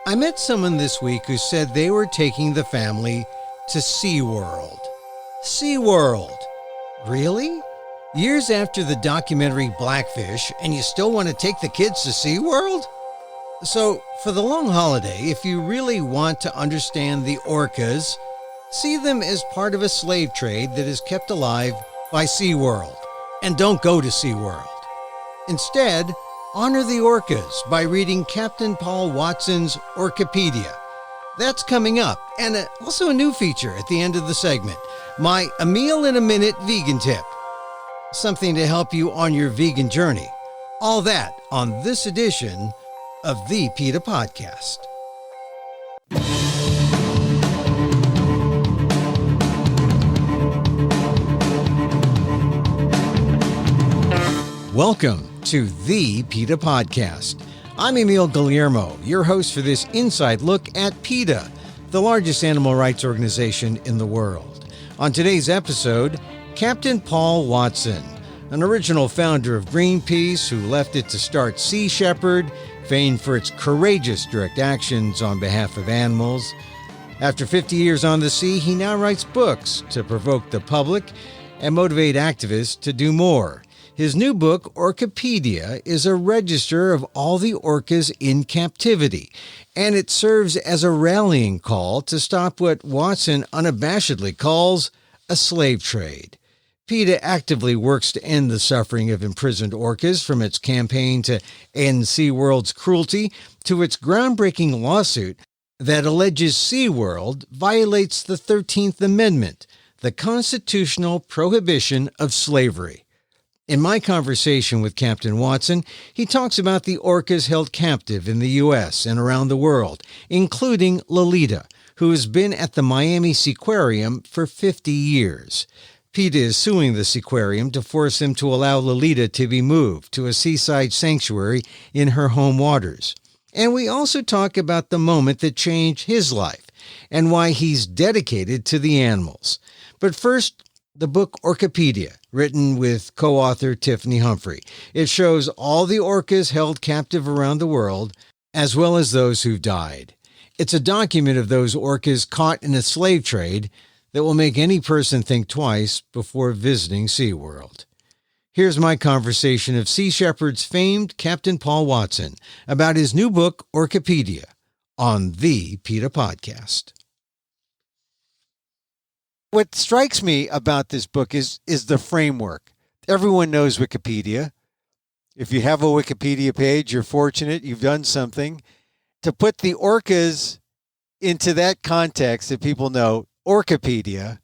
I met someone this week who said they were taking the family to SeaWorld. SeaWorld? Really? Years after the documentary Blackfish, and you still want to take the kids to SeaWorld? So, for the long holiday, if you really want to understand the orcas, see them as part of a slave trade that is kept alive by SeaWorld. And don't go to SeaWorld. Instead, honor the orcas by reading Captain Paul Watson's Orcapedia. That's coming up, and also a new feature at the end of the segment, my A Meal in a Minute vegan tip. Something to help you on your vegan journey. All that on this edition of the PETA Podcast. Welcome to the PETA Podcast. I'm Emil Guillermo, your host for this inside look at PETA, the largest animal rights organization in the world. On today's episode, Captain Paul Watson, an original founder of Greenpeace who left it to start Sea Shepherd, famed for its courageous direct actions on behalf of animals. After 50 years on the sea, he now writes books to provoke the public and motivate activists to do more. His new book, Orcapedia, is a register of all the orcas in captivity, and it serves as a rallying call to stop what Watson unabashedly calls a slave trade. PETA actively works to end the suffering of imprisoned orcas, from its campaign to end SeaWorld's cruelty to its groundbreaking lawsuit that alleges SeaWorld violates the 13th Amendment, the constitutional prohibition of slavery. In my conversation with Captain Watson, he talks about the orcas held captive in the U.S. and around the world, including Lolita, who has been at the Miami Seaquarium for 50 years. PETA is suing the Seaquarium to force them to allow Lolita to be moved to a seaside sanctuary in her home waters. And we also talk about the moment that changed his life and why he's dedicated to the animals. But first, the book Orcapedia, written with co-author Tiffany Humphrey. It shows all the orcas held captive around the world, as well as those who've died. It's a document of those orcas caught in a slave trade that will make any person think twice before visiting SeaWorld. Here's my conversation of Sea Shepherd's famed Captain Paul Watson about his new book, Orcapedia, on the PETA Podcast. What strikes me about this book is the framework. Everyone knows Wikipedia. If you have a Wikipedia page, you're fortunate, you've done something. To put the orcas into that context that people know, Orcapedia,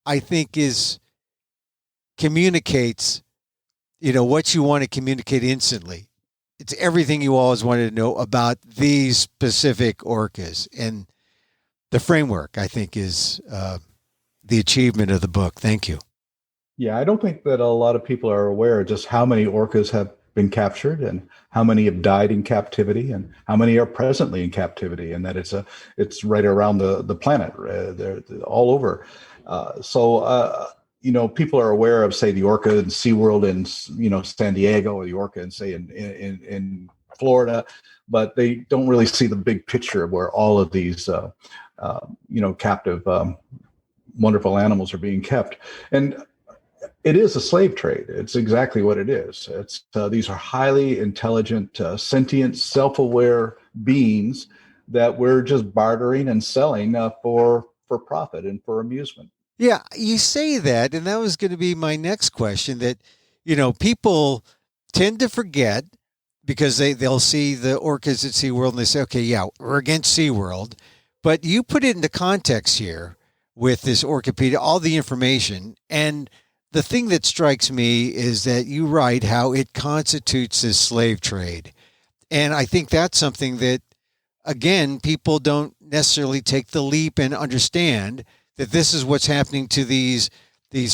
I think communicates, what you want to communicate instantly. It's everything you always wanted to know about these specific orcas. And the framework, I think, is the achievement of the book. Thank you. Yeah, I don't think that a lot of people are aware of just how many orcas have been captured and how many have died in captivity and how many are presently in captivity, and that it's right around the planet. They're all over. People are aware of, say, the orca in SeaWorld in San Diego, or the orca in, say, in Florida, but they don't really see the big picture of where all of these captive wonderful animals are being kept. And it is a slave trade. It's exactly what it is. It's these are highly intelligent, sentient, self-aware beings that we're just bartering and selling for profit and for amusement. Yeah, you say that, and that was going to be my next question, that, people tend to forget because they'll see the orcas at SeaWorld and they say, okay, yeah, we're against SeaWorld. But you put it into context here with this Orcapedia, all the information. And the thing that strikes me is that you write how it constitutes this slave trade. And I think that's something that, again, people don't necessarily take the leap and understand that this is what's happening to these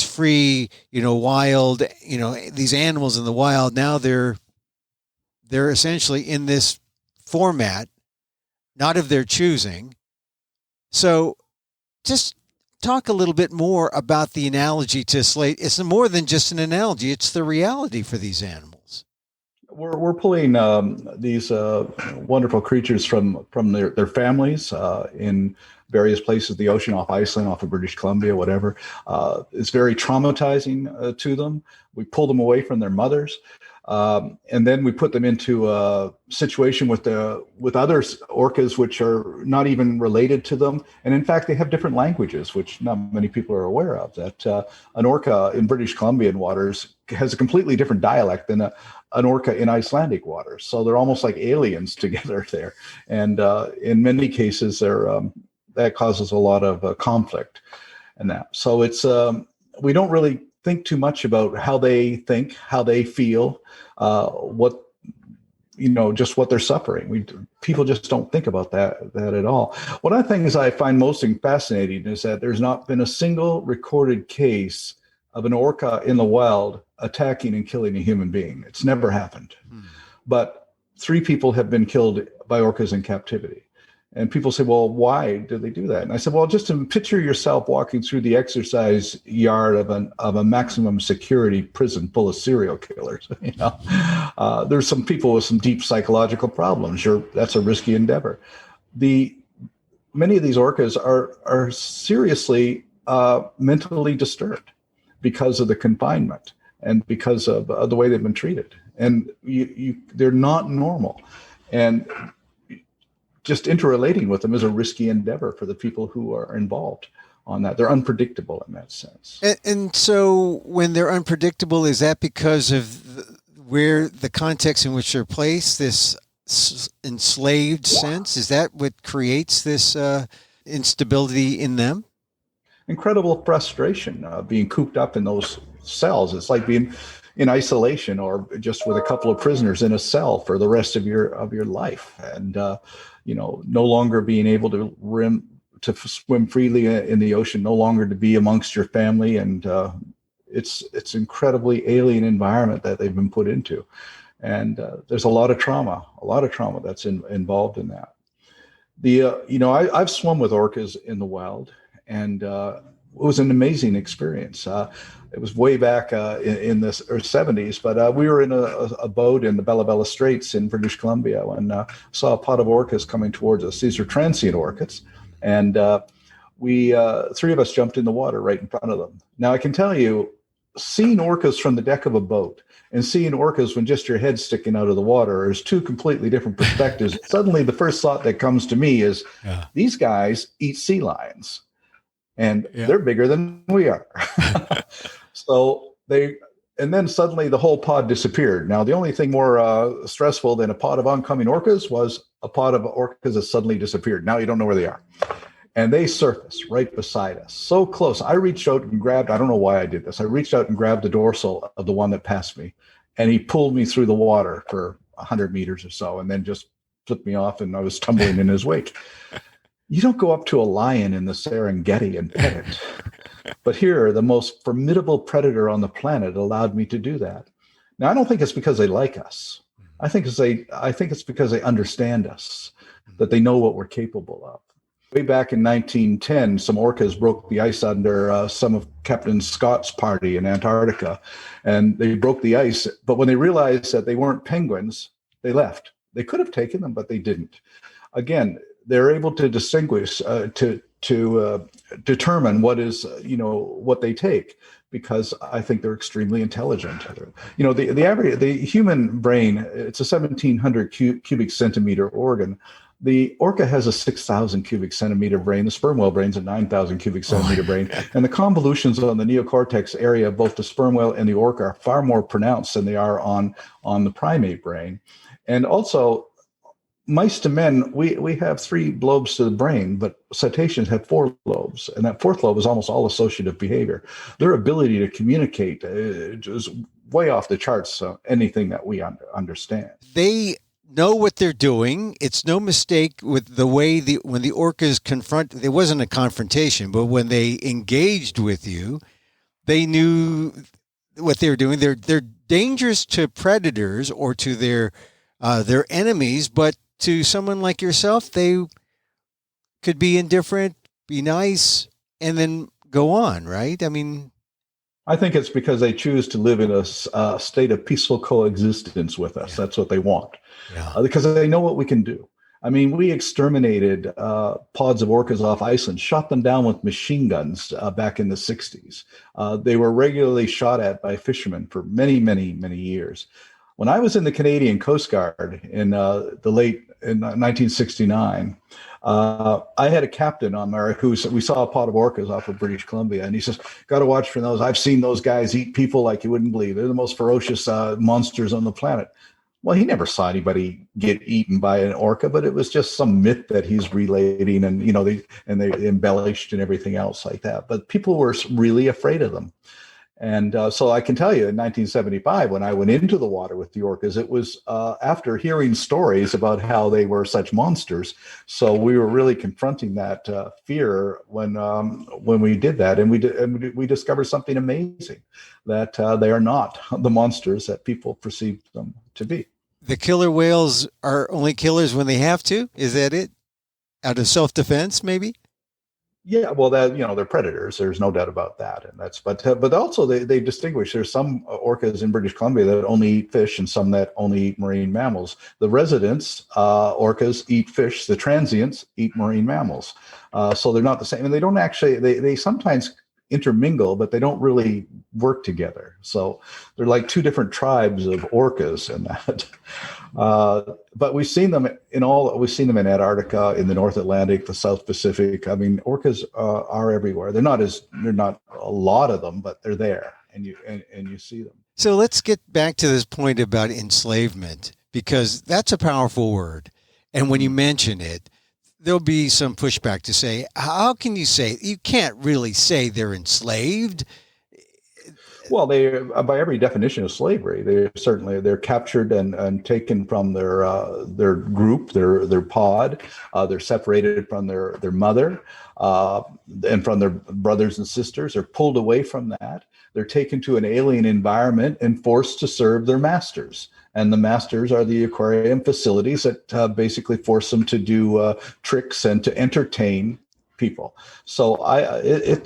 free, wild, these animals in the wild. Now they're essentially in this format, not of their choosing. So just talk a little bit more about the analogy to slave. It's more than just an analogy. It's the reality for these animals. we're pulling these wonderful creatures from their families in various places of the ocean, off Iceland, off of British Columbia, whatever. It's very traumatizing to them. We pull them away from their mothers. And then we put them into a situation with other orcas, which are not even related to them. And in fact, they have different languages, which not many people are aware of. That an orca in British Columbian waters has a completely different dialect than an orca in Icelandic waters. So they're almost like aliens together there. And in many cases, that causes a lot of conflict and that. So it's we don't really think too much about how they think, how they feel, just what they're suffering. People just don't think about that at all. One of the things I find most fascinating is that there's not been a single recorded case of an orca in the wild attacking and killing a human being. It's never happened. But 3 people have been killed by orcas in captivity. And people say, well, why did they do that? And I said, well, just to picture yourself walking through the exercise yard of a maximum security prison full of serial killers. There's some people with some deep psychological problems. That's a risky endeavor. Many of these orcas are seriously mentally disturbed because of the confinement and because of the way they've been treated. And they're not normal. And just interrelating with them is a risky endeavor for the people who are involved on that. They're unpredictable in that sense. And so when they're unpredictable, is that because of where the context in which they're placed, this enslaved sense? Is that what creates this instability in them? Incredible frustration being cooped up in those cells. It's like being in isolation or just with a couple of prisoners in a cell for the rest of your life. And no longer being able to swim freely in the ocean, no longer to be amongst your family. And it's incredibly alien environment that they've been put into. And there's a lot of trauma that's involved in that. I've swum with orcas in the wild, and it was an amazing experience. It was way back in the 70s, but we were in a boat in the Bella Bella Straits in British Columbia when saw a pod of orcas coming towards us. These are transient orcas, and we 3 of us jumped in the water right in front of them. Now I can tell you, seeing orcas from the deck of a boat and seeing orcas when just your head's sticking out of the water is 2 completely different perspectives. Suddenly, the first thought that comes to me is, these guys eat sea lions. And they're bigger than we are. And then suddenly the whole pod disappeared. Now, the only thing more stressful than a pod of oncoming orcas was a pod of orcas that suddenly disappeared. Now you don't know where they are. And they surfaced right beside us, so close. I reached out and grabbed, I don't know why I did this. I reached out and grabbed the dorsal of the one that passed me. And he pulled me through the water for 100 meters or so, and then just flipped me off, and I was tumbling in his wake. You don't go up to a lion in the Serengeti and pet it. But here, the most formidable predator on the planet allowed me to do that. Now, I don't think it's because they like us. I think it's because they understand us, that they know what we're capable of. Way back in 1910, some orcas broke the ice under some of Captain Scott's party in Antarctica, and they broke the ice. But when they realized that they weren't penguins, they left. They could have taken them, but they didn't. Again, they're able to distinguish, to determine what is, what they take, because I think they're extremely intelligent. The human brain, it's a 1,700 cubic centimeter organ. The orca has a 6,000 cubic centimeter brain. The sperm whale brain's a 9,000 cubic centimeter brain. And the convolutions on the neocortex area of both the sperm whale and the orca are far more pronounced than they are on the primate brain. And also, mice to men, we have 3 lobes to the brain, but cetaceans have 4 lobes. And that 4th lobe is almost all associative behavior. Their ability to communicate is way off the charts, anything that we understand. They know what they're doing. It's no mistake with the way when the orcas there wasn't a confrontation, but when they engaged with you, they knew what they were doing. They're dangerous to predators or to their enemies, but to someone like yourself, they could be indifferent, be nice, and then go on, right? I mean, I think it's because they choose to live in a state of peaceful coexistence with us. That's what they want, because they know what we can do. I mean, we exterminated pods of orcas off Iceland, shot them down with machine guns back in the 60s. They were regularly shot at by fishermen for many, many, many years. When I was in the Canadian Coast Guard in 1969, I had a captain on there we saw a pod of orcas off of British Columbia, and he says, "Got to watch for those. I've seen those guys eat people like you wouldn't believe. They're the most ferocious monsters on the planet." Well, he never saw anybody get eaten by an orca, but it was just some myth that he's relating, and they embellished and everything else like that. But people were really afraid of them. And so I can tell you, in 1975, when I went into the water with the orcas, it was after hearing stories about how they were such monsters. So we were really confronting that fear when we did that, and we discovered something amazing, that they are not the monsters that people perceive them to be. The killer whales are only killers when they have to. Is that it? Out of self-defense, maybe? Yeah, well, they're predators. There's no doubt about that, and but also they distinguish. There's some orcas in British Columbia that only eat fish, and some that only eat marine mammals. The residents orcas eat fish. The transients eat marine mammals. So they're not the same, and they don't actually. They sometimes intermingle, but they don't really work together. So they're like two different tribes of orcas, and that. But we've seen them in Antarctica, in the North Atlantic, the South Pacific. I mean, orcas are everywhere. They're not a lot of them, but they're there, and you see them. So let's get back to this point about enslavement, because that's a powerful word. And when you mention it, there'll be some pushback to say, how can you say, you can't really say they're enslaved? Well, they, by every definition of slavery, they're captured and taken from their group, their pod. They're separated from their mother and from their brothers and sisters. They're pulled away from that. They're taken to an alien environment and forced to serve their masters. And the masters are the aquarium facilities that basically force them to do tricks and to entertain people. So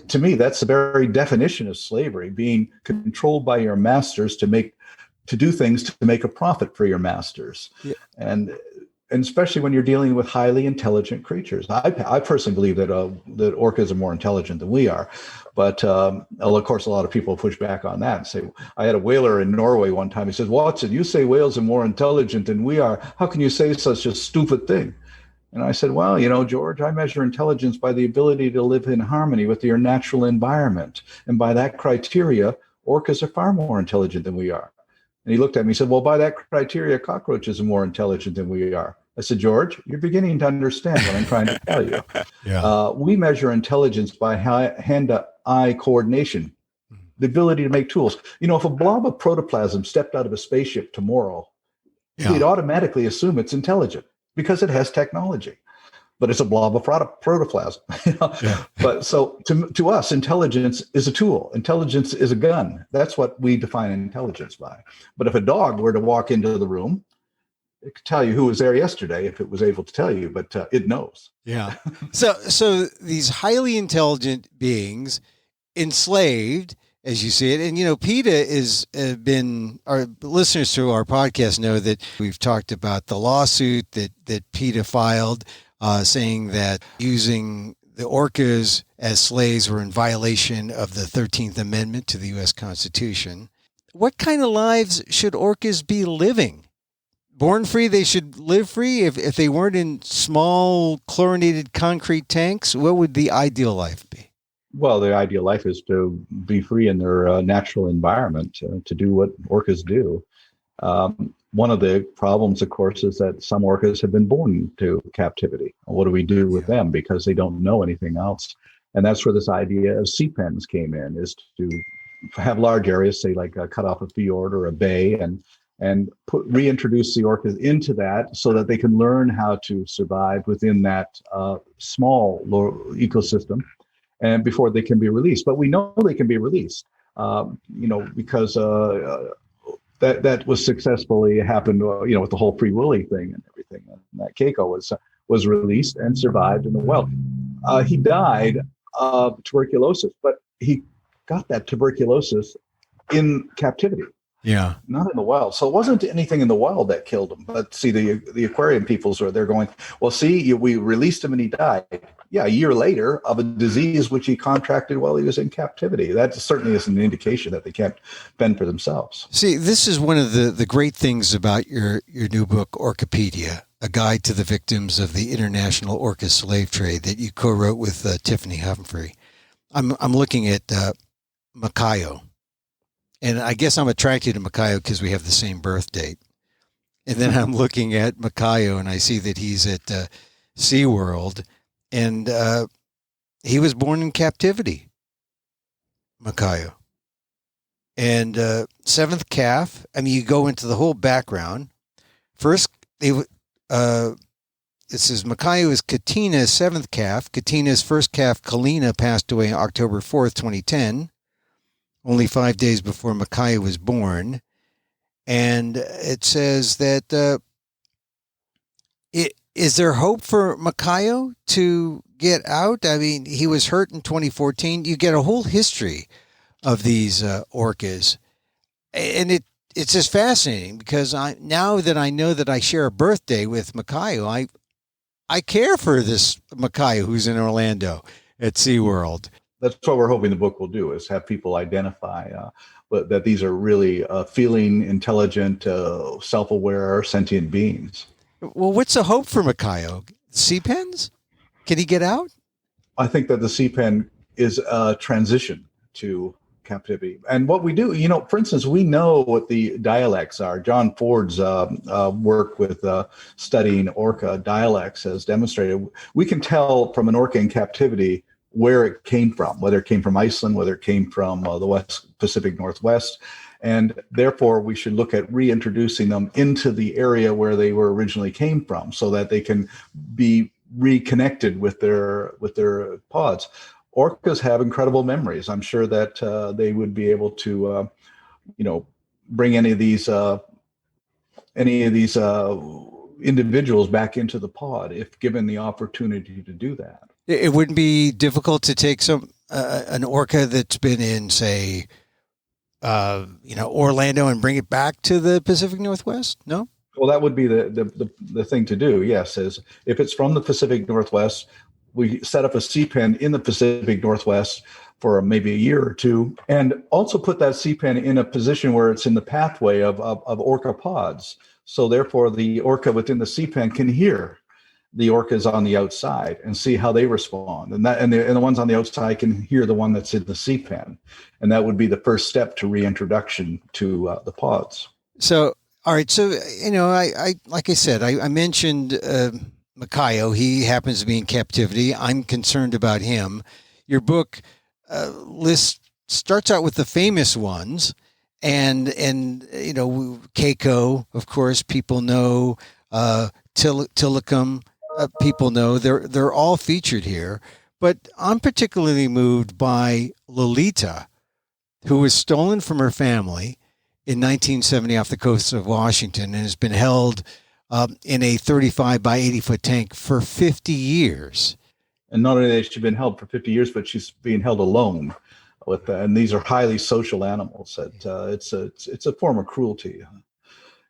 to me, that's the very definition of slavery: being controlled by your masters to do things to make a profit for your masters. Yeah. And especially when you're dealing with highly intelligent creatures. I personally believe that orcas are more intelligent than we are. But of course, a lot of people push back on that and say, I had a whaler in Norway one time. He says, "Watson, you say whales are more intelligent than we are. How can you say such a stupid thing?" And I said, "Well, George, I measure intelligence by the ability to live in harmony with your natural environment. And by that criteria, orcas are far more intelligent than we are." And he looked at me and said, "Well, by that criteria, cockroaches are more intelligent than we are." I said, "George, you're beginning to understand what I'm trying to tell you." Yeah. We measure intelligence by hand-eye coordination, the ability to make tools. If a blob of protoplasm stepped out of a spaceship tomorrow, we'd automatically assume it's intelligent, because it has technology, but it's a blob of protoplasm. Yeah. But so to us, intelligence is a tool. Intelligence is a gun. That's what we define intelligence by. But if a dog were to walk into the room, it could tell you who was there yesterday if it was able to tell you, but it knows. Yeah. So these highly intelligent beings enslaved, as you see it. And, PETA has been, our listeners to our podcast know that we've talked about the lawsuit that PETA filed saying that using the orcas as slaves were in violation of the 13th Amendment to the U.S. Constitution. What kind of lives should orcas be living? Born free, they should live free? If they weren't in small chlorinated concrete tanks, what would the ideal life be? Well, the ideal life is to be free in their natural environment, to do what orcas do. One of the problems, of course, is that some orcas have been born to captivity. What do we do with them? Because they don't know anything else. And that's where this idea of sea pens came in, is to have large areas, say like cut off a fjord or a bay, and reintroduce the orcas into that so that they can learn how to survive within that small ecosystem, and before they can be released. But we know they can be released, because that was successfully happened, with the whole Free Willy thing and everything. And that Keiko was released and survived in the wild. He died of tuberculosis, but he got that tuberculosis in captivity. Yeah. Not in the wild. So it wasn't anything in the wild that killed him. But see, the aquarium peoples they're going, well, see, we released him and he died. Yeah, a year later of a disease which he contracted while he was in captivity. That certainly is an indication that they can't fend for themselves. See, this is one of the great things about your new book, Orcapedia, a guide to the victims of the International Orca Slave Trade that you co-wrote with Tiffany Humphrey. I'm looking at Macayo. And I guess I'm attracted to Macayo because we have the same birth date. And then I'm looking at Macayo and I see that he's at SeaWorld, and he was born in captivity, Macayo. And seventh calf, I mean, you go into the whole background. First, it says Macayo is Katina's seventh calf. Katina's first calf, Kalina, passed away on October 4th, 2010. Only 5 days before Macayo was born. And it says that is there hope for Macayo to get out? I mean, he was hurt in 2014. You get a whole history of these orcas. And it's just fascinating because now that I know that I share a birthday with Macayo, I care for this Macayo who's in Orlando at SeaWorld. That's what we're hoping the book will do, is have people identify that these are really feeling, intelligent, self-aware, sentient beings. Well, what's the hope for Macayo? Sea pens? Can he get out? I think that the sea pen is a transition to captivity. And what we do, for instance, we know what the dialects are. John Ford's work with studying orca dialects has demonstrated we can tell from an orca in captivity where it came from, whether it came from Iceland, whether it came from the West Pacific Northwest. And therefore, we should look at reintroducing them into the area where they were originally came from so that they can be reconnected with their pods. Orcas have incredible memories. I'm sure that they would be able to, bring any of these individuals back into the pod if given the opportunity to do that. It wouldn't be difficult to take an orca that's been in, say, Orlando and bring it back to the Pacific Northwest? No? Well, that would be the thing to do, yes, is if it's from the Pacific Northwest, we set up a sea pen in the Pacific Northwest for maybe a year or two, and also put that sea pen in a position where it's in the pathway of orca pods. So therefore, the orca within the sea pen can hear the orcas on the outside and see how they respond, and the ones on the outside can hear the one that's in the sea pen, and that would be the first step to reintroduction to the pods. So, all right. So, I like I said, I mentioned Macayo. He happens to be in captivity. I'm concerned about him. Your book starts out with the famous ones, and Keiko, of course, people know. Tilikum, people know. They're all featured here, but I'm particularly moved by Lolita, who was stolen from her family in 1970 off the coast of Washington and has been held in a 35 by 80 foot tank for 50 years. And not only has she been held for 50 years, but she's being held alone. And these are highly social animals. It's a form of cruelty,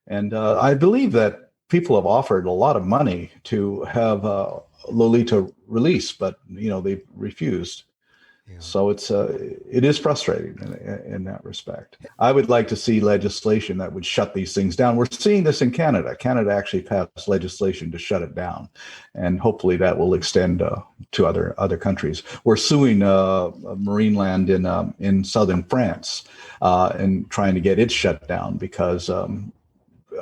and I believe that people have offered a lot of money to have Lolita released, but they've refused. Yeah. So it is frustrating in that respect. I would like to see legislation that would shut these things down. We're seeing this in Canada. Canada actually passed legislation to shut it down, and hopefully that will extend to other countries. We're suing marine land in southern France and trying to get it shut down because a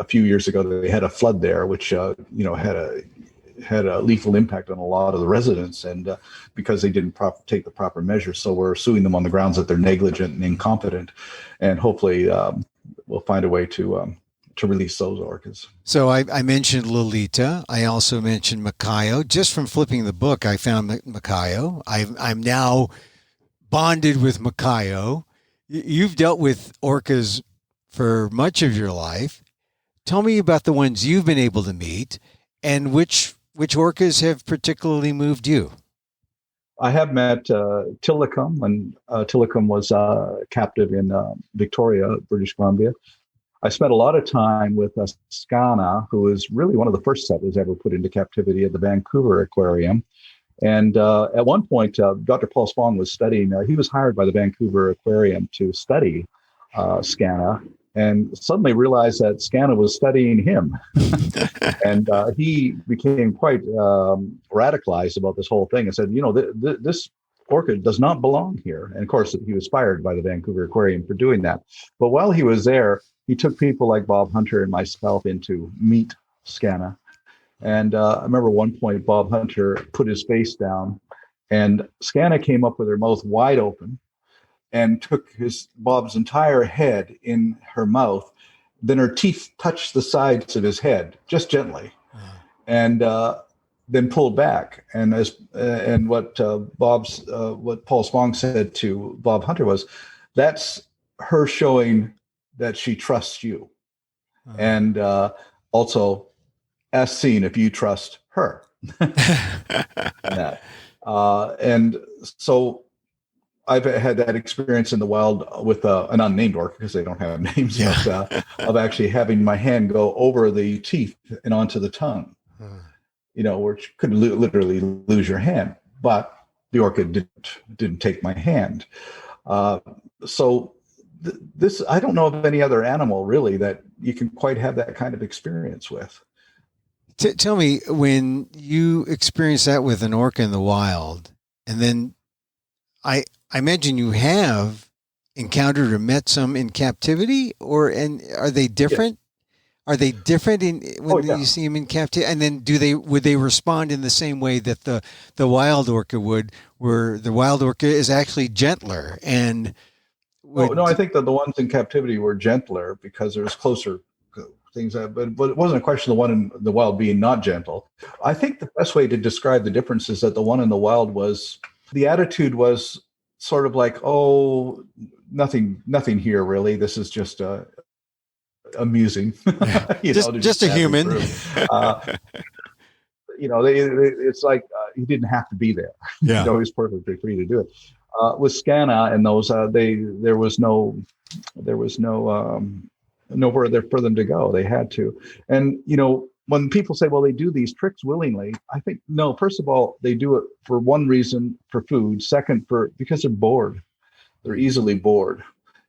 few years ago they had a flood there, which had a lethal impact on a lot of the residents, and because they didn't take the proper measures. So we're suing them on the grounds that they're negligent and incompetent, and hopefully we'll find a way to release those orcas. So I mentioned Lolita. I also mentioned Macayo. Just from flipping the book, I found Macayo. I'm now bonded with Macayo. You've dealt with orcas for much of your life. Tell me about the ones you've been able to meet, and which orcas have particularly moved you. I have met Tillicum, and Tillicum was captive in Victoria, British Columbia. I spent a lot of time with Skana, who was really one of the first settlers ever put into captivity at the Vancouver Aquarium. And at one point, Dr. Paul Spong was studying, he was hired by the Vancouver Aquarium to study Skana, and suddenly realized that Skana was studying him. And he became quite radicalized about this whole thing and said, this orchid does not belong here. And of course, he was fired by the Vancouver Aquarium for doing that. But while he was there, he took people like Bob Hunter and myself in to meet Skana. And I remember one point, Bob Hunter put his face down, and Skana came up with her mouth wide open and took Bob's entire head in her mouth. Then her teeth touched the sides of his head, just gently, and then pulled back. And what Paul Spong said to Bob Hunter was, "That's her showing that she trusts you, and also as seen if you trust her." And so I've had that experience in the wild with an unnamed orca, because they don't have names, of actually having my hand go over the teeth and onto the tongue, which could literally lose your hand. But the orca didn't take my hand. So this, I don't know of any other animal really that you can quite have that kind of experience with. Tell me, when you experience that with an orca in the wild, and then I imagine you have encountered or met some in captivity, and are they different? Yeah. Are they different when you see them in captivity? And then would they respond in the same way that the wild orca would, where the wild orca is actually gentler? And no, I think that the ones in captivity were gentler because there's closer things, but it wasn't a question of the one in the wild being not gentle. I think the best way to describe the difference is that the one in the wild the attitude was sort of like, oh, nothing here really. This is just amusing. just a human. It's like he didn't have to be there. Yeah. He was perfectly free to do it. With Skana and those, there was nowhere there for them to go. They had to. And, when people say, well, they do these tricks willingly, I think, no, first of all, they do it for one reason, for food. Second, because they're bored. They're easily bored.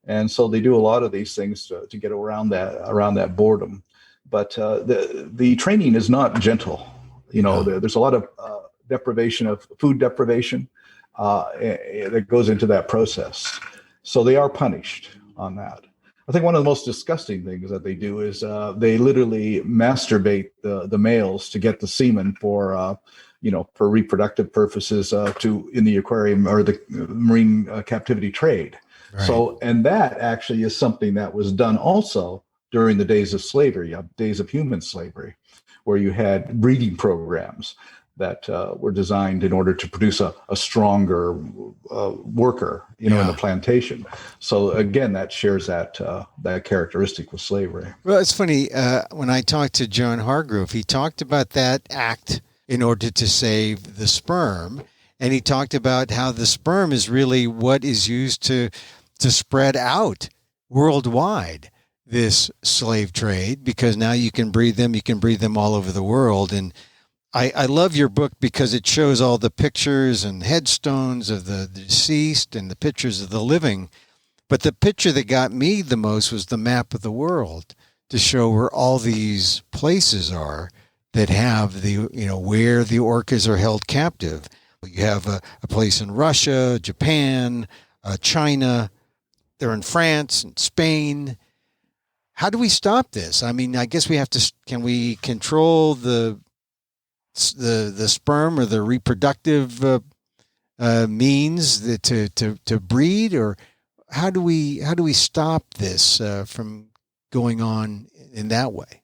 And so they do a lot of these things to get around that boredom. But the training is not gentle. There's a lot of food deprivation that goes into that process. So they are punished on that. I think one of the most disgusting things that they do is they literally masturbate the males to get the semen for reproductive purposes in the aquarium or the marine captivity trade. Right. So, and that actually is something that was done also during the days of slavery, days of human slavery, where you had breeding programs that were designed in order to produce a stronger worker, in the plantation. So again, that shares that characteristic with slavery. Well, it's funny, when I talked to John Hargrove, he talked about that act in order to save the sperm. And he talked about how the sperm is really what is used to spread out worldwide this slave trade, because now you can breed them all over the world. And I love your book because it shows all the pictures and headstones of the deceased and the pictures of the living. But the picture that got me the most was the map of the world, to show where all these places are that have where the orcas are held captive. You have a place in Russia, Japan, China. They're in France and Spain. How do we stop this? I mean, I guess we have to. Can we control the sperm or the reproductive means to breed, or how do we stop this from going on in that way?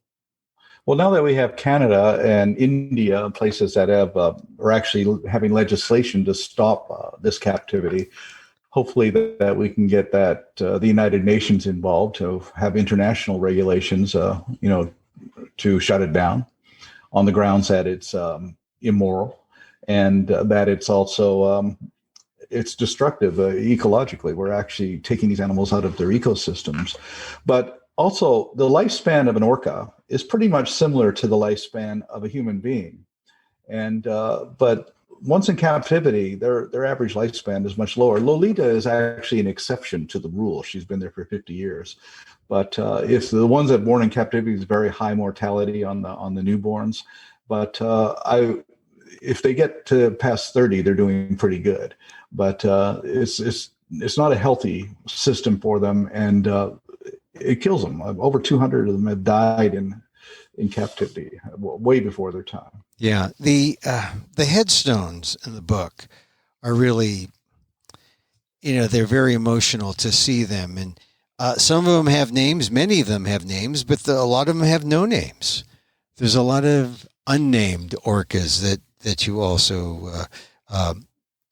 Well, now that we have Canada and India, places that are actually having legislation to stop this captivity, hopefully that we can get that the United Nations involved to have international regulations, to shut it down, on the grounds that it's immoral and that it's also it's destructive ecologically. We're actually taking these animals out of their ecosystems. But also, the lifespan of an orca is pretty much similar to the lifespan of a human being. And but once in captivity, their average lifespan is much lower. Lolita is actually an exception to the rule. She's been there for 50 years. But if the ones that are born in captivity, is very high mortality on the newborns. But if they get to past 30, they're doing pretty good. But it's not a healthy system for them, and it kills them. Over 200 of them have died in captivity, way before their time. Yeah, the headstones in the book are really, they're very emotional to see them, and some of them have names. Many of them have names, but a lot of them have no names. There's a lot of unnamed orcas that you also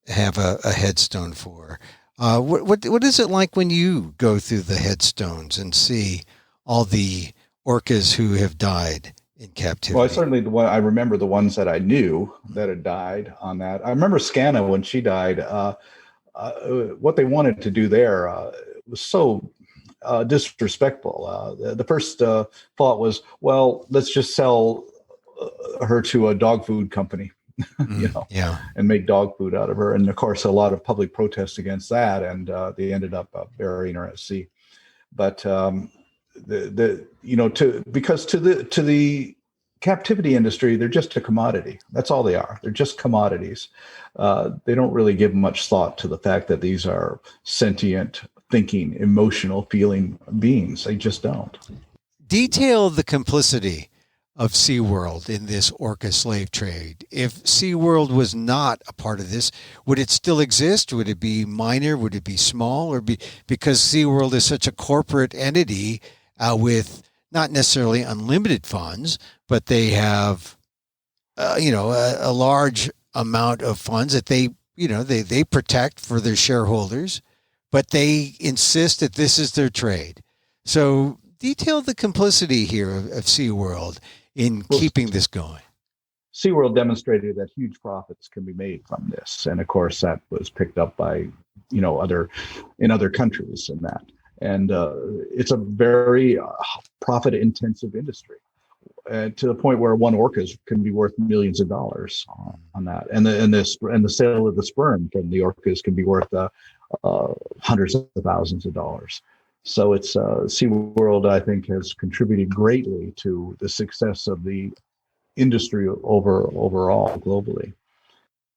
have a headstone for. What is it like when you go through the headstones and see all the orcas who have died in captivity? Well, I remember the ones that I knew that had died on that. I remember Scanna when she died. What they wanted to do there was so disrespectful. The first thought was, well, let's just sell her to a dog food company. And make dog food out of her. And of course, a lot of public protests against that, and they ended up burying her at sea. But to the captivity industry, they're just a commodity. That's all they are. They're just commodities. They don't really give much thought to the fact that these are sentient, thinking, emotional, feeling beings. They just don't. Detail the complicity of SeaWorld in this orca slave trade. If SeaWorld was not a part of this, would it still exist? Would it be minor? Would it be small? Or because SeaWorld is such a corporate entity with not necessarily unlimited funds, but they have, a large amount of funds that they protect for their shareholders, but they insist that this is their trade. So detail the complicity here of SeaWorld in keeping this going. SeaWorld demonstrated that huge profits can be made from this. And of course, that was picked up by, other countries and that. And it's a very profit intensive industry to the point where one orca can be worth millions of dollars on that. And the sale of the sperm from the orcas can be worth hundreds of thousands of dollars. So it's SeaWorld, I think, has contributed greatly to the success of the industry overall globally.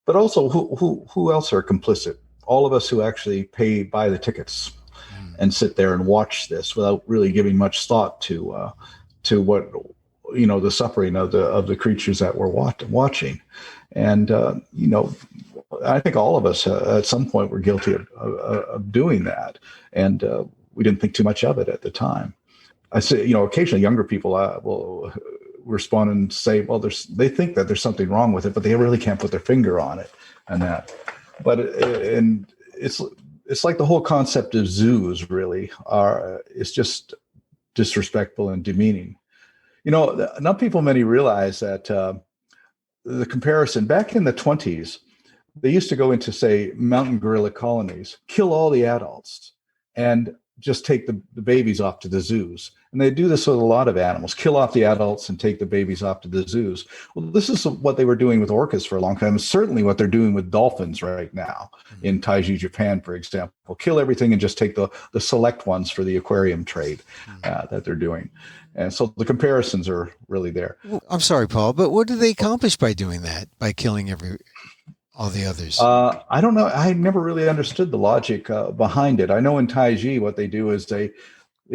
But also, who else are complicit? All of us who actually buy the tickets and sit there and watch this without really giving much thought to what the suffering of the creatures that we're watching. And I think all of us at some point were guilty of doing that, and we didn't think too much of it at the time. I say, occasionally younger people will respond and say, well, they think that there's something wrong with it, but they really can't put their finger on it and that. But and it's like the whole concept of zoos really is just disrespectful and demeaning. Not many realize that the comparison back in the 1920s, they used to go into, say, mountain gorilla colonies, kill all the adults, and just take the babies off to the zoos. And they do this with a lot of animals, kill off the adults and take the babies off to the zoos. Well, this is what they were doing with orcas for a long time. It's certainly what they're doing with dolphins right now in Taiji, Japan, for example. Kill everything and just take the select ones for the aquarium trade that they're doing. And so the comparisons are really there. I'm sorry, Paul, but what do they accomplish by doing that, by killing all the others? I don't know. I never really understood the logic behind it. I know in Taiji, what they do is they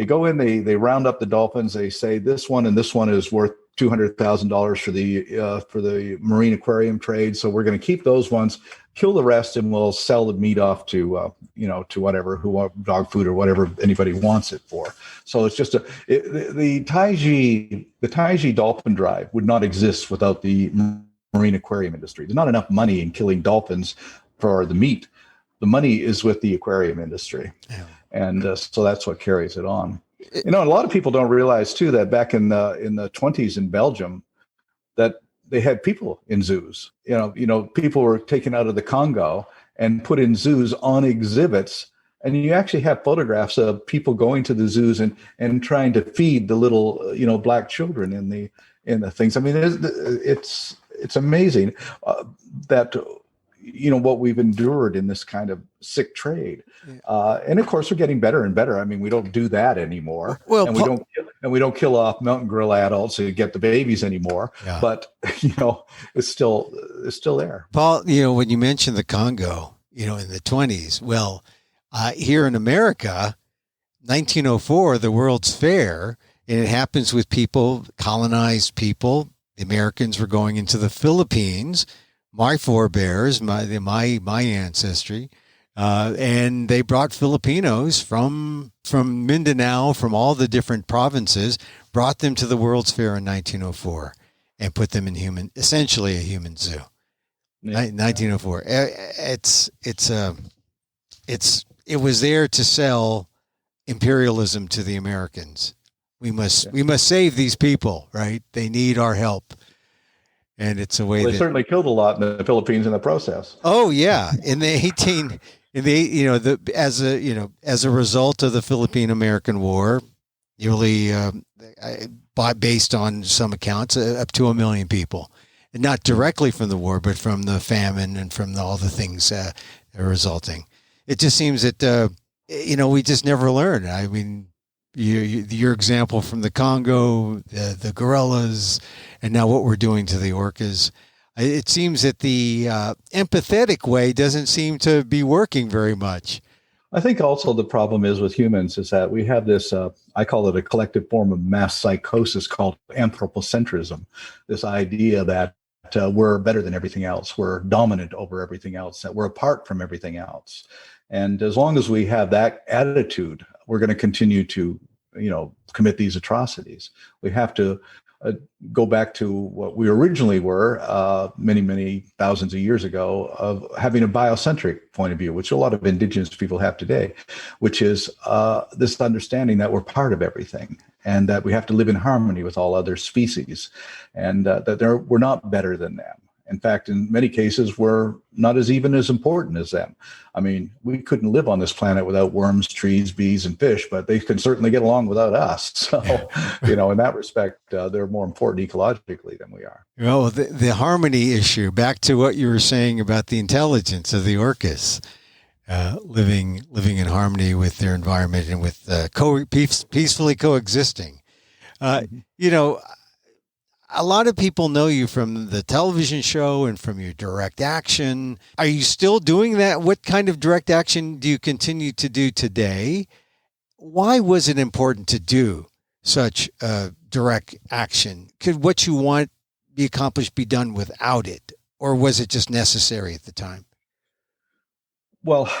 go in, they round up the dolphins. They say this one and this one is worth $200,000 for the marine aquarium trade. So we're going to keep those ones, kill the rest, and we'll sell the meat off to whatever, dog food or whatever anybody wants it for. So it's just the Taiji dolphin drive would not exist without the marine aquarium industry. There's not enough money in killing dolphins for the meat. The money is with the aquarium industry. Yeah. And so that's what carries it on. A lot of people don't realize too that back in the 20s in Belgium, that they had people in zoos. People were taken out of the Congo and put in zoos on exhibits. And you actually have photographs of people going to the zoos and trying to feed the little, black children in the things. I mean, it's amazing that what we've endured in this kind of sick trade. And of course, we're getting better and better. I mean, we don't do that anymore. Well, and we don't kill off mountain gorilla adults to get the babies anymore. Yeah. But it's still there. Paul, when you mentioned the Congo, in the 1920s, well, here in America, 1904, the World's Fair, and it happens with colonized people. The Americans were going into the Philippines. My forebears, my ancestry, and they brought Filipinos from Mindanao, from all the different provinces, brought them to the World's Fair in 1904, and put them in essentially a human zoo. Yeah. 1904. It was there to sell imperialism to the Americans. We must save these people, right? They need our help. And it's a way they certainly killed a lot in the Philippines in the process. Oh yeah, as a result of the Philippine-American War, nearly based on some accounts, up to 1 million people, and not directly from the war, but from the famine and from all the things that are resulting. It just seems that we just never learn. I mean, your example from the Congo, the gorillas, and now what we're doing to the orcas. It seems that the empathetic way doesn't seem to be working very much. I think also the problem is with humans is that we have this, I call it a collective form of mass psychosis called anthropocentrism, this idea that we're better than everything else, we're dominant over everything else, that we're apart from everything else. And as long as we have that attitude, we're going to continue to, commit these atrocities. We have to go back to what we originally were many, many thousands of years ago, of having a biocentric point of view, which a lot of indigenous people have today, which is this understanding that we're part of everything and that we have to live in harmony with all other species, and that we're not better than them. In fact, in many cases, we're not even as important as them. I mean, we couldn't live on this planet without worms, trees, bees, and fish, but they can certainly get along without us. So, in that respect, they're more important ecologically than we are. Well, the harmony issue, back to what you were saying about the intelligence of the orcas, living in harmony with their environment and with peacefully coexisting. A lot of people know you from the television show and from your direct action. Are you still doing that? What kind of direct action do you continue to do today? Why was it important to do such direct action? Could what you want be accomplished be done without it? Or was it just necessary at the time? Well,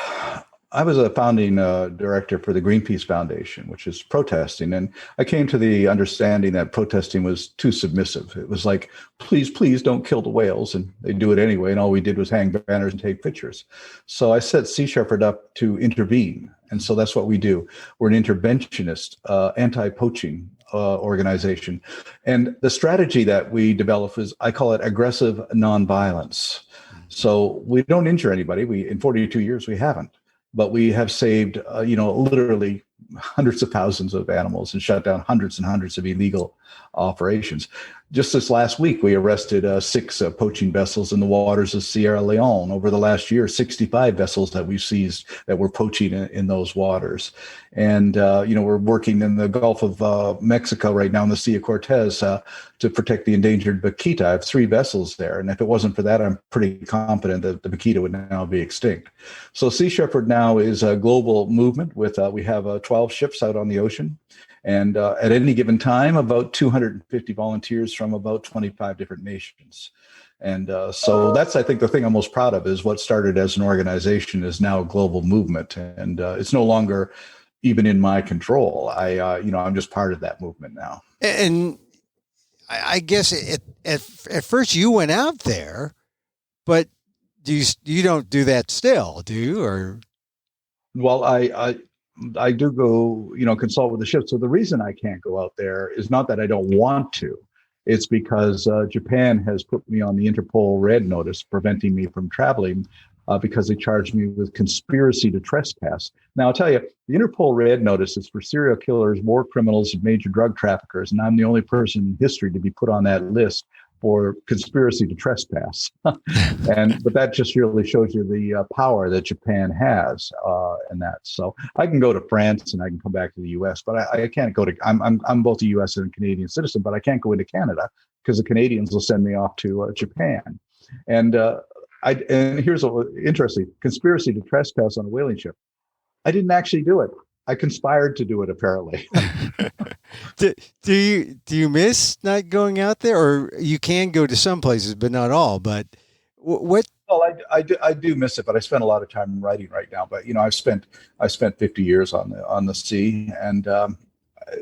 I was a founding director for the Greenpeace Foundation, which is protesting. And I came to the understanding that protesting was too submissive. It was like, please don't kill the whales. And they do it anyway. And all we did was hang banners and take pictures. So I set SeaShepherd up to intervene. And so that's what we do. We're an interventionist, anti-poaching organization. And the strategy that we develop is, I call it aggressive nonviolence. So we don't injure anybody. In 42 years, we haven't. But we have saved, literally hundreds of thousands of animals and shut down hundreds and hundreds of illegal operations. Just this last week, we arrested 6 poaching vessels in the waters of Sierra Leone. Over the last year, 65 vessels that we've seized that were poaching in those waters. And, we're working in the Gulf of Mexico right now in the Sea of Cortez to protect the endangered vaquita. I have 3 vessels there. And if it wasn't for that, I'm pretty confident that the vaquita would now be extinct. So SeaShepherd now is a global movement with, we have 12 ships out on the ocean. And at any given time, about 250 volunteers from about 25 different nations. And so that's, I think, the thing I'm most proud of is what started as an organization is now a global movement. And it's no longer even in my control. I'm just part of that movement now. And I guess at first you went out there, but you don't do that still, do you? Or well, I do go, consult with the ship. So the reason I can't go out there is not that I don't want to. It's because Japan has put me on the Interpol red notice, preventing me from traveling because they charged me with conspiracy to trespass. Now, I'll tell you, the Interpol red notice is for serial killers, war criminals, and major drug traffickers, and I'm the only person in history to be put on that list for conspiracy to trespass. But that just really shows you the power that Japan has in that. So I can go to France and I can come back to the U.S., but I can't go to. I'm both a U.S. and Canadian citizen, but I can't go into Canada because the Canadians will send me off to Japan. And here's interesting: conspiracy to trespass on a whaling ship. I didn't actually do it. I conspired to do it, apparently. Do you miss not going out there, or you can go to some places, but not all? But what? Well, I do miss it, but I spend a lot of time writing right now. But I've spent 50 years on the sea, and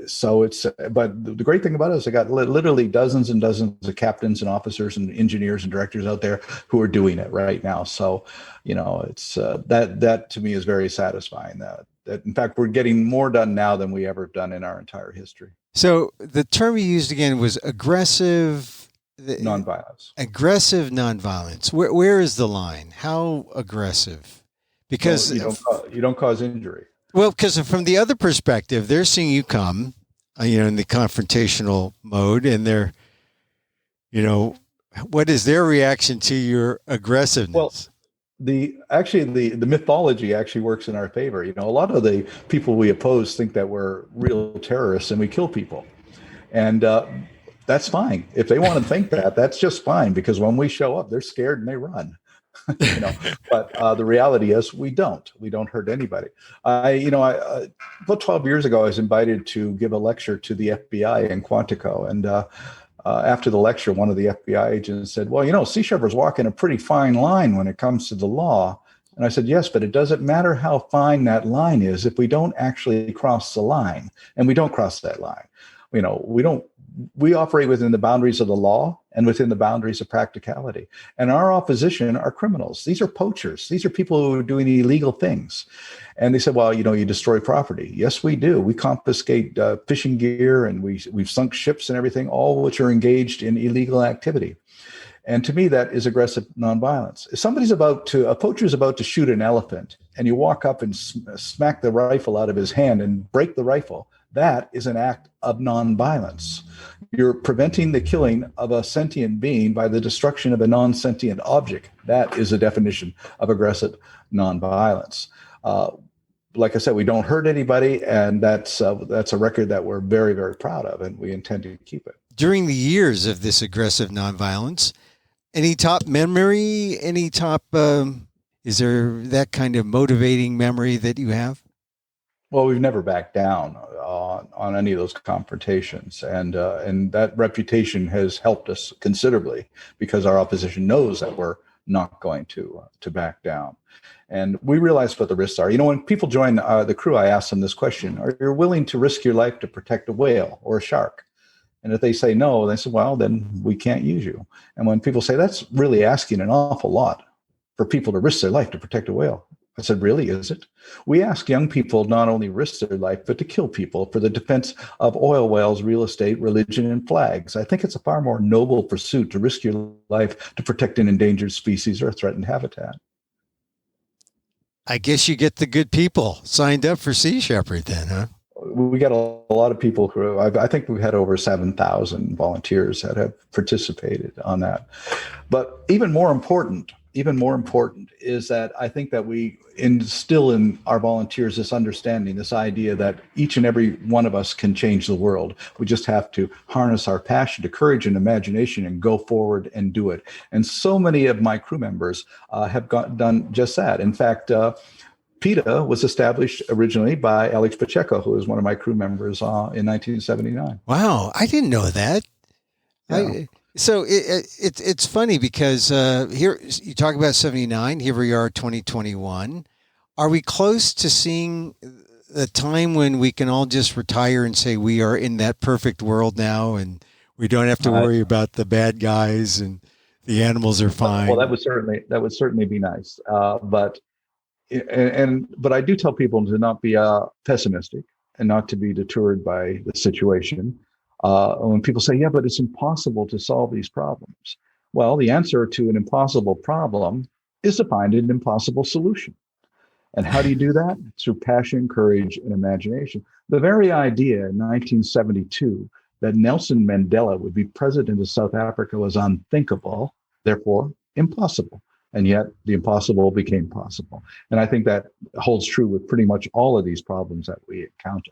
so it's. But the great thing about it is I got literally dozens and dozens of captains and officers and engineers and directors out there who are doing it right now. So, it's that to me is very satisfying. That in fact we're getting more done now than we ever done in our entire history. So the term you used again was aggressive nonviolence. Aggressive nonviolence. Where is the line? How aggressive? Because you don't cause injury. Well, because from the other perspective, they're seeing you come, in the confrontational mode, and they're, what is their reaction to your aggressiveness? Well, the mythology actually works in our favor. A lot of the people we oppose think that we're real terrorists and we kill people, and that's fine. If they want to think that, that's just fine, because when we show up, they're scared and they run. But the reality is we don't hurt anybody. About 12 years ago, I was invited to give a lecture to the FBI in Quantico, and after the lecture, one of the FBI agents said, well, Sea Shepherd's walking a pretty fine line when it comes to the law. And I said, yes, but it doesn't matter how fine that line is if we don't actually cross the line. And we don't cross that line. We operate within the boundaries of the law and within the boundaries of practicality. And our opposition are criminals. These are poachers. These are people who are doing illegal things. And they said, well, you destroy property. Yes, we do. We confiscate fishing gear, and we've sunk ships and everything, all which are engaged in illegal activity. And to me, that is aggressive nonviolence. If a poacher is about to shoot an elephant, and you walk up and smack the rifle out of his hand and break the rifle, that is an act of nonviolence. You're preventing the killing of a sentient being by the destruction of a non-sentient object. That is a definition of aggressive nonviolence. Like I said, we don't hurt anybody, and that's a record that we're very, very proud of, and we intend to keep it. During the years of this aggressive nonviolence, any top memory, is there that kind of motivating memory that you have? Well, we've never backed down on any of those confrontations, and that reputation has helped us considerably, because our opposition knows that we're not going to back down. And we realize what the risks are. When people join the crew, I ask them this question: are you willing to risk your life to protect a whale or a shark? And if they say no, they say, well, then we can't use you. And when people say, that's really asking an awful lot for people to risk their life to protect a whale, I said, really, is it? We ask young people not only risk their life, but to kill people for the defense of oil wells, real estate, religion, and flags. I think it's a far more noble pursuit to risk your life to protect an endangered species or a threatened habitat. I guess you get the good people signed up for Sea Shepherd then, huh? We got a lot of people who, I think we've had over 7,000 volunteers that have participated on that. But even more important is that I think that we instill in our volunteers this understanding, this idea that each and every one of us can change the world. We just have to harness our passion, to courage and imagination, and go forward and do it. And so many of my crew members have done just that. In fact, PETA was established originally by Alex Pacheco, who was one of my crew members in 1979. Wow, I didn't know that. Yeah. So it's funny because here you talk about 79. Here we are, 2021. Are we close to seeing the time when we can all just retire and say we are in that perfect world now, and we don't have to worry about the bad guys and the animals are fine? Well, that would certainly be nice. But I do tell people to not be pessimistic and not to be deterred by the situation. When people say, yeah, but it's impossible to solve these problems. Well, the answer to an impossible problem is to find an impossible solution. And how do you do that? Through passion, courage, and imagination. The very idea in 1972 that Nelson Mandela would be president of South Africa was unthinkable, therefore impossible. And yet the impossible became possible. And I think that holds true with pretty much all of these problems that we encounter.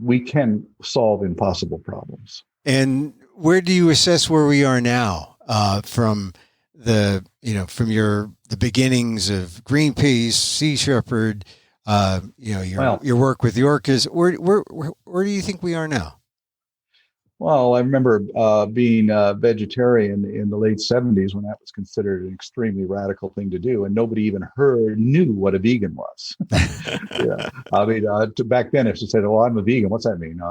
We can solve impossible problems. And where do you assess where we are now from the beginnings of Greenpeace, SeaShepherd, your work with the Orcas? Where do you think we are now? Well, I remember being a vegetarian in the late 70s when that was considered an extremely radical thing to do, and nobody even knew what a vegan was. Yeah, I mean, back then, if you said, "Oh, I'm a vegan," what's that mean?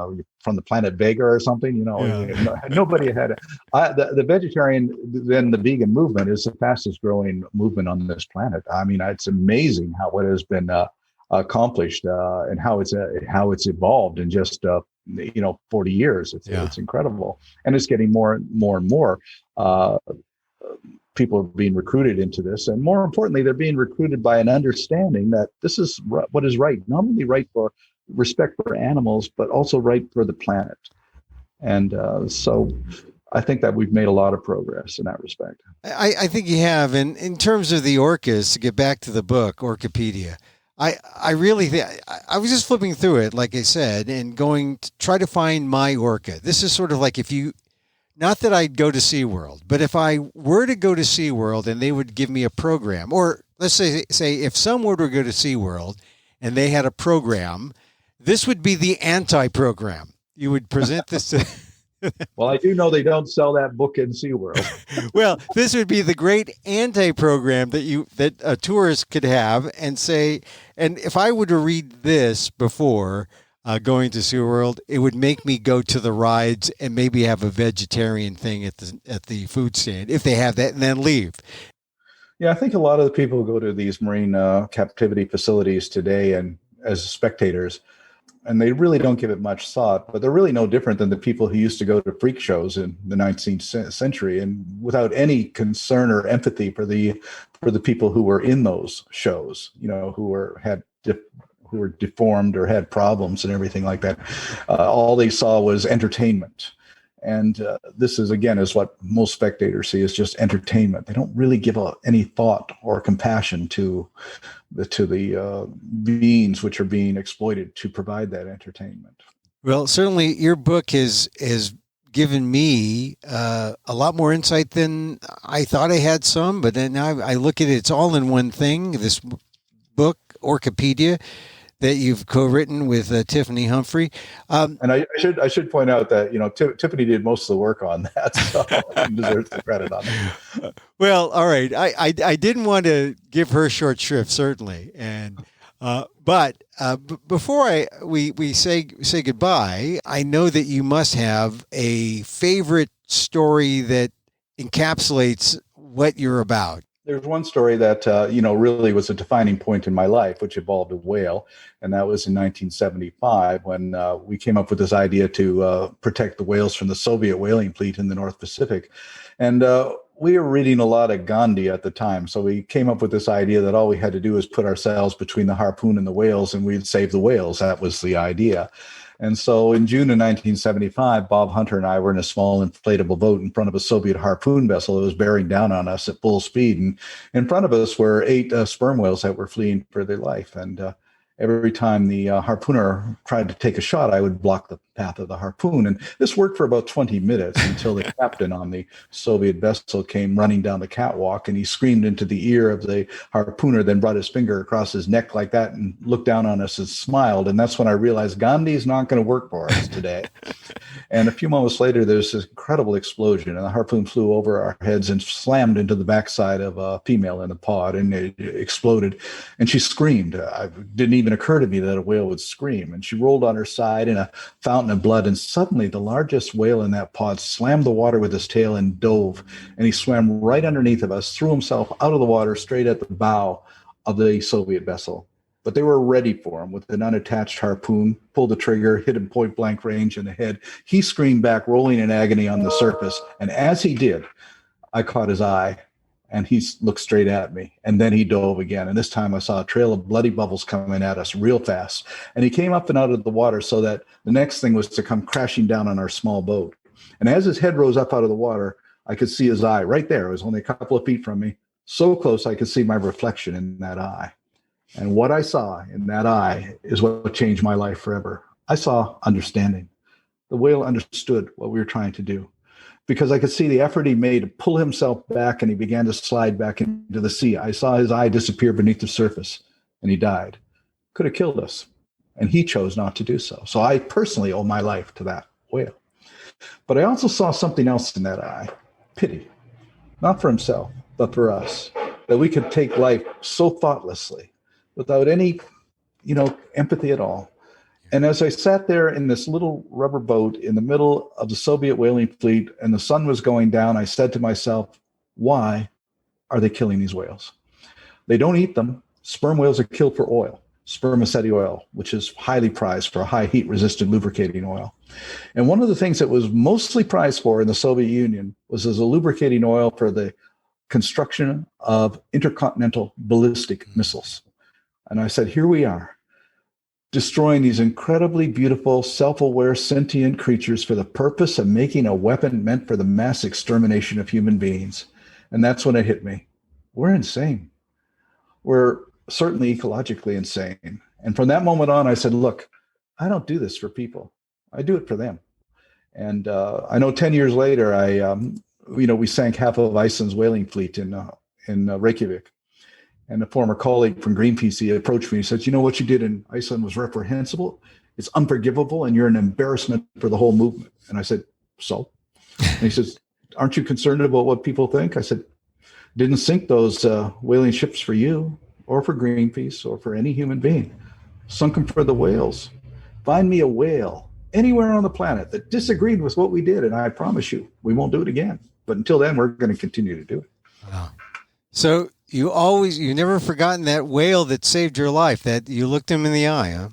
From the planet Vega or something? Nobody had it. The vegetarian, then the vegan movement is the fastest growing movement on this planet. I mean, it's amazing what has been accomplished and how it's evolved in just 40 years. It's incredible, and it's getting more and more people are being recruited into this, and more importantly, they're being recruited by an understanding that this is what is right, not only right for respect for animals, but also right for the planet. And so I think that we've made a lot of progress in that respect. I think you have. And in terms of the orcas, to get back to the book, Orcapedia, I really think I was just flipping through it, like I said, and going to try to find my orca. This is sort of like not that I'd go to SeaWorld, but if I were to go to SeaWorld and they would give me a program, or let's say if someone were to go to SeaWorld and they had a program, this would be the anti-program. You would present this to... Well, I do know they don't sell that book in SeaWorld. Well, this would be the great anti-program that a tourist could have and say, and if I were to read this before going to SeaWorld, it would make me go to the rides and maybe have a vegetarian thing at the food stand, if they have that, and then leave. Yeah, I think a lot of the people who go to these marine captivity facilities today and as spectators, and they really don't give it much thought, but they're really no different than the people who used to go to freak shows in the 19th century, and without any concern or empathy for the people who were in those shows, who were deformed or had problems and everything like that. All they saw was entertainment. And this is what most spectators see is just entertainment. They don't really give any thought or compassion to the beings which are being exploited to provide that entertainment. Well, certainly your book has given me a lot more insight than I thought I had some, but then I look at it, it's all in one thing, this book, Orcapedia, that you've co-written with Tiffany Humphrey. And I should point out that, Tiffany did most of the work on that, so she deserves the credit on it. Well, all right. I didn't want to give her short shrift, certainly. And but before we say goodbye, I know that you must have a favorite story that encapsulates what you're about. There's one story that, really was a defining point in my life, which involved a whale. And that was in 1975 when we came up with this idea to protect the whales from the Soviet whaling fleet in the North Pacific. And we were reading a lot of Gandhi at the time. So we came up with this idea that all we had to do is put ourselves between the harpoon and the whales and we'd save the whales. That was the idea. And so in June of 1975, Bob Hunter and I were in a small inflatable boat in front of a Soviet harpoon vessel that was bearing down on us at full speed. And in front of us were 8 sperm whales that were fleeing for their life. And every time the harpooner tried to take a shot, I would block the path of the harpoon. And this worked for about 20 minutes until the captain on the Soviet vessel came running down the catwalk, and he screamed into the ear of the harpooner, then brought his finger across his neck like that and looked down on us and smiled. And that's when I realized Gandhi's not going to work for us today. And a few moments later, there's this incredible explosion, and the harpoon flew over our heads and slammed into the backside of a female in the pod, and it exploded. And she screamed. It didn't even occur to me that a whale would scream. And she rolled on her side in a fountain of blood, and suddenly the largest whale in that pod slammed the water with his tail and dove, and he swam right underneath of us, threw himself out of the water straight at the bow of the Soviet vessel. but they were ready for him with an unattached harpoon, pulled the trigger, hit him point blank range in the head. He screamed back, rolling in agony on the surface. And as he did, I caught his eye, and he looked straight at me. And then he dove again. And this time I saw a trail of bloody bubbles coming at us real fast. And he came up and out of the water so that the next thing was to come crashing down on our small boat. And as his head rose up out of the water, I could see his eye right there. It was only a couple of feet from me, so close I could see my reflection in that eye. And what I saw in that eye is what changed my life forever. I saw understanding. The whale understood what we were trying to do, because I could see the effort he made to pull himself back, and he began to slide back into the sea. I saw his eye disappear beneath the surface, and he died. Could have killed us, and he chose not to do so. So I personally owe my life to that whale. But I also saw something else in that eye, pity, not for himself, but for us, that we could take life so thoughtlessly, without any, empathy at all. And as I sat there in this little rubber boat in the middle of the Soviet whaling fleet and the sun was going down, I said to myself, why are they killing these whales? They don't eat them. Sperm whales are killed for oil, spermaceti oil, which is highly prized for a high heat resistant lubricating oil. And one of the things that was mostly prized for in the Soviet Union was as a lubricating oil for the construction of intercontinental ballistic missiles. And I said, here we are, destroying these incredibly beautiful, self-aware, sentient creatures for the purpose of making a weapon meant for the mass extermination of human beings. And that's when it hit me. We're insane. We're certainly ecologically insane. And from that moment on, I said, look, I don't do this for people. I do it for them. And I know 10 years later, we sank half of Iceland's whaling fleet in Reykjavik. And a former colleague from Greenpeace, he approached me. He said, what you did in Iceland was reprehensible. It's unforgivable, and you're an embarrassment for the whole movement. And I said, so? And he says, aren't you concerned about what people think? I said, didn't sink those whaling ships for you or for Greenpeace or for any human being. Sunk them for the whales. Find me a whale anywhere on the planet that disagreed with what we did, and I promise you, we won't do it again. But until then, we're going to continue to do it. Wow. So you never forgotten that whale that saved your life, that you looked him in the eye, huh?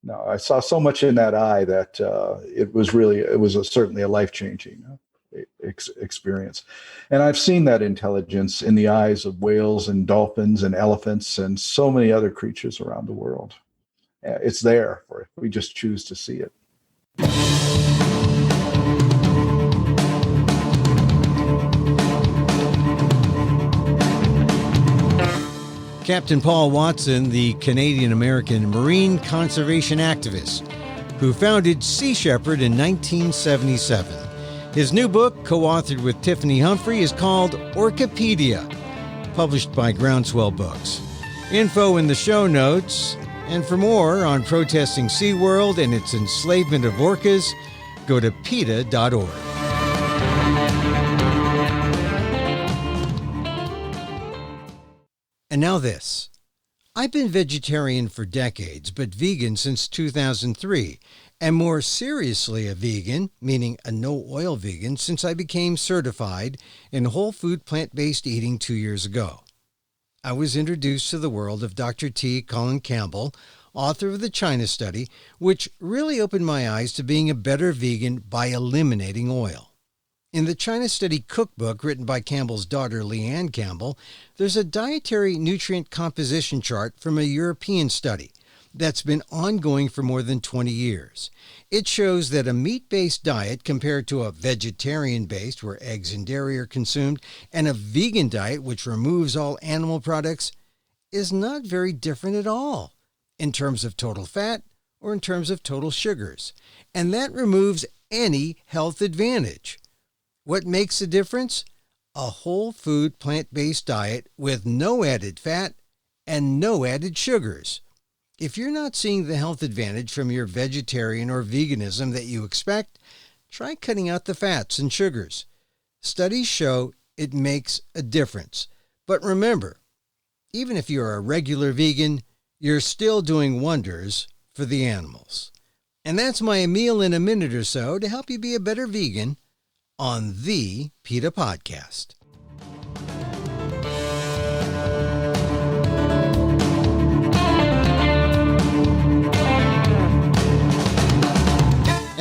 No, I saw so much in that eye that it was certainly a life-changing experience. And I've seen that intelligence in the eyes of whales and dolphins and elephants and so many other creatures around the world. It's there, or we just choose to see it. Captain Paul Watson, the Canadian-American marine conservation activist who founded Sea Shepherd in 1977. His new book, co-authored with Tiffany Humphrey, is called Orcapedia, published by Groundswell Books. Info in the show notes. And for more on protesting SeaWorld and its enslavement of orcas, go to PETA.org. And now this. I've been vegetarian for decades, but vegan since 2003, and more seriously a vegan, meaning a no-oil vegan, since I became certified in whole food plant-based eating 2 years ago. I was introduced to the world of Dr. T. Colin Campbell, author of the China Study, which really opened my eyes to being a better vegan by eliminating oil. In the China Study cookbook written by Campbell's daughter Leanne Campbell, there's a dietary nutrient composition chart from a European study that's been ongoing for more than 20 years. It shows that a meat-based diet compared to a vegetarian-based, where eggs and dairy are consumed, and a vegan diet, which removes all animal products, is not very different at all in terms of total fat or in terms of total sugars. And that removes any health advantage. What makes the difference? A whole food plant-based diet with no added fat and no added sugars. If you're not seeing the health advantage from your vegetarian or veganism that you expect, try cutting out the fats and sugars. Studies show it makes a difference. But remember, even if you're a regular vegan, you're still doing wonders for the animals. And that's my meal in a minute or so to help you be a better vegan on the PETA Podcast.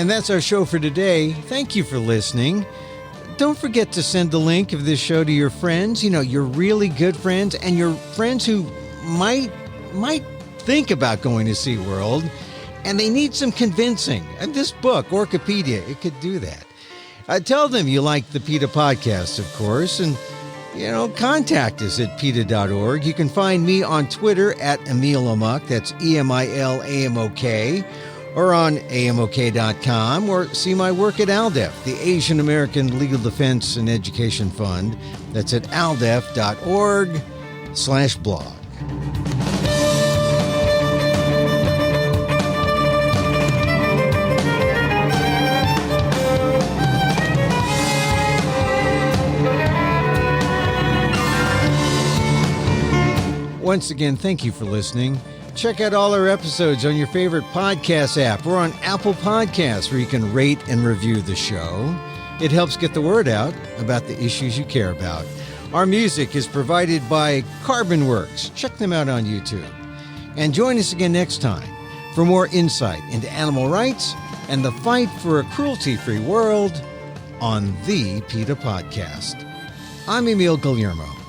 And that's our show for today. Thank you for listening. Don't forget to send the link of this show to your friends, your really good friends and your friends who might think about going to SeaWorld and they need some convincing. And this book, Orcapedia, it could do that. Tell them you like the PETA Podcast, of course, and contact us at PETA.org. You can find me on Twitter at Emil Amok, that's EMILAMOK, or on AMOK.com, or see my work at ALDEF, the Asian American Legal Defense and Education Fund. That's at aldef.org/blog. Once again, thank you for listening. Check out all our episodes on your favorite podcast app or on Apple Podcasts, where you can rate and review the show. It helps get the word out about the issues you care about. Our music is provided by Carbon Works. Check them out on YouTube. And join us again next time for more insight into animal rights and the fight for a cruelty-free world on the PETA Podcast. I'm Emil Guillermo.